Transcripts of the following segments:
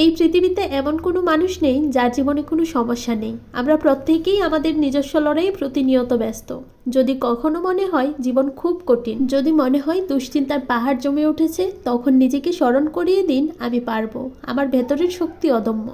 এই পৃথিবীতে এমন কোনো মানুষ নেই যার জীবনে কোনো সমস্যা নেই। আমরা প্রত্যেকেই আমাদের নিজস্ব লড়াইয়ে প্রতিনিয়ত ব্যস্ত। যদি কখনো মনে হয় জীবন খুব কঠিন, যদি মনে হয় দুশ্চিন্তার পাহাড় জমে উঠেছে, তখন নিজেকে স্মরণ করিয়ে দিন, আমি পারবো। আমার ভেতরের শক্তি অদম্য।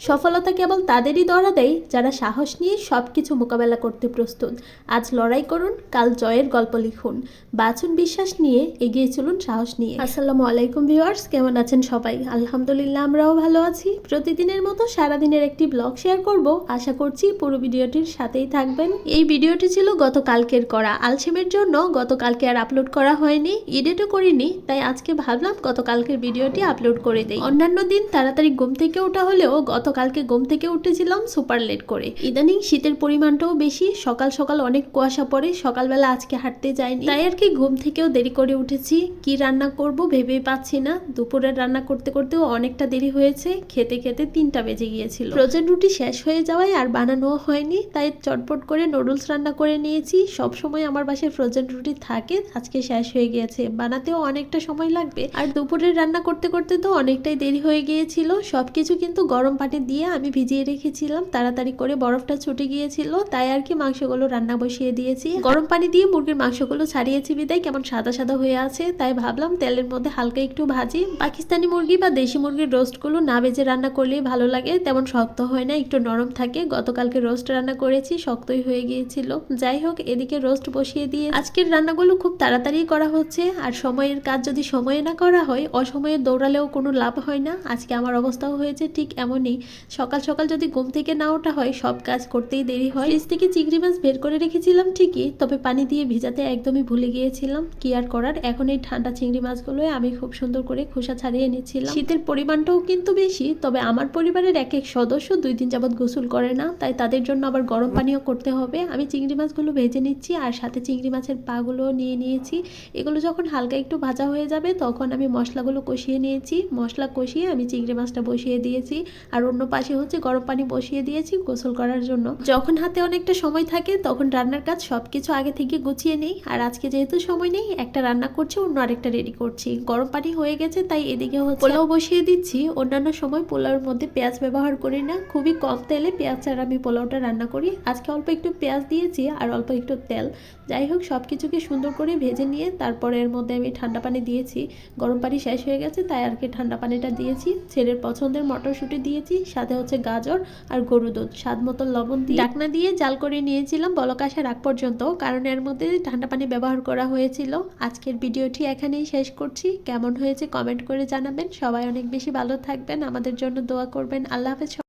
সফলতা কেবল তাদেরই ধরা দেয় যারা সাহস নিয়ে সব কিছু মোকাবেলা করতে প্রস্তুত। আজ লড়াই করুন, কাল জয়ের গল্প লিখুন। বাঁচুন বিশ্বাস নিয়ে, এগিয়ে চলুন সাহস নিয়ে। আসসালামু আলাইকুম ভিউয়ার্স, কেমন আছেন সবাই? আলহামদুলিল্লাহ, আমরাও ভালো আছি। প্রতিদিনের মতো সারাদিনের একটি ব্লগ শেয়ার করব, আশা করছি পুরো ভিডিওটির সাথেই থাকবেন। এই ভিডিওটি ছিল গতকালকের করা। আলসেমের জন্য গতকালকে আর আপলোড করা হয়নি, এডিটও করিনি, তাই আজকে ভাবলাম গতকালকের ভিডিওটি আপলোড করে দেই। অন্যান্য দিন তাড়াতাড়ি ঘুম থেকে ওঠা হলেও গতকালকে ঘুম থেকে উঠেছিলাম সুপার লেট করে। ইদানিং শীতের পরিমাণটাও বেশি, সকাল সকাল অনেক কুয়াশা পড়ে। সকালবেলা আজকে হাঁটতে যাইনি, তাই আর কি ঘুম থেকেও দেরি করে উঠেছি। কি রান্না করব ভেবেই পাচ্ছি না। দুপুরে রান্না করতে করতেও অনেকটা দেরি হয়েছে, খেতে খেতে 3টা বেজে গিয়েছিল। ফ্রোজেন রুটি শেষ হয়ে যাওয়ায় আর বানানো হয়নি, তাই চটপট করে নুডলস রান্না করে নিয়েছি। সব সময় আমার বাসায় ফ্রোজেন রুটি থাকে, আজকে শেষ হয়ে গিয়েছে। বানাতেও অনেকটা সময় লাগবে, আর দুপুরের রান্না করতে করতে তো অনেকটাই দেরি হয়ে গিয়েছিল। সবকিছু কিন্তু গরম পানি দিয়ে আমি ভিজিয়ে রেখেছিলাম, তাড়াতাড়ি করে বরফটা ছুটে গিয়েছিল, তাই আর কি মাংসগুলো রান্না বসিয়ে দিয়েছি। গরম পানি দিয়ে মুরগির মাংসগুলো ছাড়িয়েছি বিদায় কেমন সাদা সাদা হয়ে আছে, তাই ভাবলাম তেলের মধ্যে হালকা একটু ভাজি। পাকিস্তানি মুরগি বা দেশি মুরগির রোস্টগুলো না ভেজে রান্না করলেই ভালো লাগে, তেমন শক্ত হয় না, একটু নরম থাকে। গতকালকে রোস্ট রান্না করেছি, শক্তই হয়ে গিয়েছিল। যাই হোক, এদিকে রোস্ট বসিয়ে দিয়ে আজকের রান্নাগুলো খুব তাড়াতাড়ি করা হচ্ছে। আর সময়ের কাজ যদি সময়ে না করা হয়, অসময়ে দৌড়ালেও কোনো লাভ হয় না। আজকে আমার অবস্থাও হয়েছে ঠিক এমনই। সকাল সকাল যদি ঘুম থেকে না ওঠা হয়, সব কাজ করতেই দেরি হয়। ফ্রিজ থেকে চিংড়ি মাছ বের করে রেখেছিলাম ঠিকই, তবে পানি দিয়ে ভিজাতে একদমই ভুলে গিয়েছিলাম। কি আর করার, এখন এই ঠান্ডা চিংড়ি মাছগুলো আমি খুব সুন্দর করে খোসা ছাড়িয়ে নিচ্ছিলাম। শীতের পরিমাণটাও কিন্তু বেশি, তবে আমার পরিবারের এক এক সদস্য 2 দিন যাবৎ গোসল করে না, তাই তাদের জন্য আবার গরম পানিও করতে হবে। আমি চিংড়ি মাছগুলো ভেজে নিচ্ছি, আর সাথে চিংড়ি মাছের পাগুলো নিয়ে নিয়েছি। এগুলো যখন হালকা একটু ভাজা হয়ে যাবে, তখন আমি মশলাগুলো কষিয়ে নিয়েছি। মশলা কষিয়ে আমি চিংড়ি মাছটা বসিয়ে দিয়েছি, আর অন্য পাশে হচ্ছে গরম পানি বসিয়ে দিয়েছি গোসল করার জন্য। যখন হাতে অনেকটা সময় থাকে, তখন রান্নার কাজ সবকিছু আগে থেকে গুছিয়ে নেই। আর আজকে যেহেতু সময় নেই, একটা রান্না করছি, অন্য আরেকটা রেডি করছি। গরম পানি হয়ে গেছে, তাই এদিকে হচ্ছে পোলাও বসিয়ে দিচ্ছি। অন্যান্য সময় পোলাওর মধ্যে পেঁয়াজ ব্যবহার করি না, খুবই কম তেলে পেঁয়াজ ছাড়া আমি পোলাওটা রান্না করি। আজকে অল্প একটু পেঁয়াজ দিয়েছি আর অল্প একটু তেল। যাই হোক, সবকিছুকে সুন্দর করে ভেজে নিয়ে তারপরে এর মধ্যে আমি ঠান্ডা পানি দিয়েছি। গরম পানি শেষ হয়ে গেছে, তাই আর কি ঠান্ডা পানিটা দিয়েছি। ছেলের পছন্দের মটরশুঁটি দিয়েছি, সাথে হচ্ছে গাজর আর গরু দুধ, স্বাদ মতো লবণ দিয়ে ঢাকনা দিয়ে জাল করে নিয়েছিলাম বলক আসার আগ পর্যন্ত, কারণ এর মধ্যে ঠান্ডা পানি ব্যবহার করা হয়েছিল। আজকের ভিডিওটি এখানেই শেষ করছি। কেমন হয়েছে কমেন্ট করে জানাবেন। সবাই অনেক বেশি ভালো থাকবেন, আমাদের জন্য দোয়া করবেন। আল্লাহ হাফেজ।